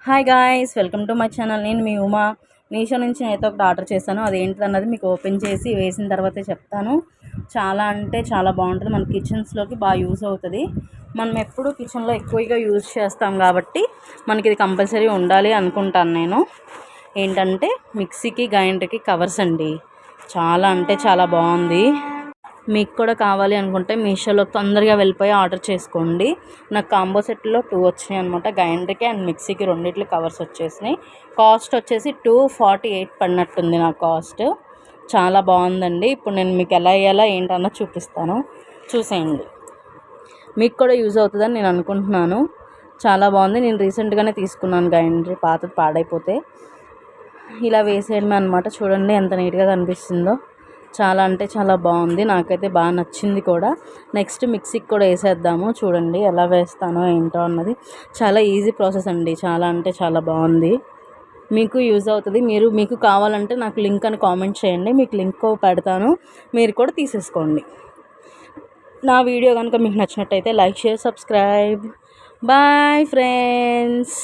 Hi guys, welcome to my channel. నేను మీ ఉమా. మీషో నుంచి నేనైతే ఒకటి ఆర్డర్ చేశాను. అది ఏంటిదన్నది మీకు ఓపెన్ చేసి వేసిన తర్వాతే చెప్తాను. చాలా అంటే చాలా బాగుంటుంది. మన కిచెన్స్లోకి బాగా యూజ్ అవుతుంది. మనం ఎప్పుడు కిచెన్లో ఎక్కువగా యూజ్ చేస్తాం కాబట్టి మనకి ఇది కంపల్సరీ ఉండాలి అనుకుంటాను నేను. ఏంటంటే మిక్సీకి గ్రైండర్కి కవర్స్ అండి. చాలా అంటే చాలా బాగుంది. మీకు కూడా కావాలి అనుకుంటే మీషోలో తొందరగా వెళ్ళిపోయి ఆర్డర్ చేసుకోండి. నాకు కాంబో సెట్లో 2 వచ్చినాయి అనమాట. గ్రైండర్కి అండ్ మిక్సీకి రెండిట్లు కవర్స్ వచ్చేసినాయి. కాస్ట్ వచ్చేసి 248 పడినట్టుంది నా కాస్ట్. చాలా బాగుందండి. ఇప్పుడు నేను మీకు ఎలా వేయాలా ఏంటన్నా చూపిస్తాను, చూసేయండి. మీకు కూడా యూజ్ అవుతుందని నేను అనుకుంటున్నాను. చాలా బాగుంది. నేను రీసెంట్గానే తీసుకున్నాను గ్రైండర్, పాతది పాడైపోతే. ఇలా వేసేయడమే అనమాట. చూడండి ఎంత నీట్గా కనిపిస్తుందో. చాలా అంటే చాలా బాగుంది. నాకైతే బాగా నచ్చింది కూడా. నెక్స్ట్ మిక్సీకి కూడా వేసేద్దాము. చూడండి ఎలా వేస్తానో ఏంటో అన్నది. చాలా ఈజీ ప్రాసెస్ అండి. చాలా అంటే చాలా బాగుంది. మీకు యూజ్ అవుతుంది. మీకు కావాలంటే నాకు లింక్ అని కామెంట్ చేయండి. మీకు లింక్ పెడతాను, మీరు కూడా తీసేసుకోండి. నా వీడియో కనుక మీకు నచ్చినట్టయితే like, share, subscribe. Bye friends.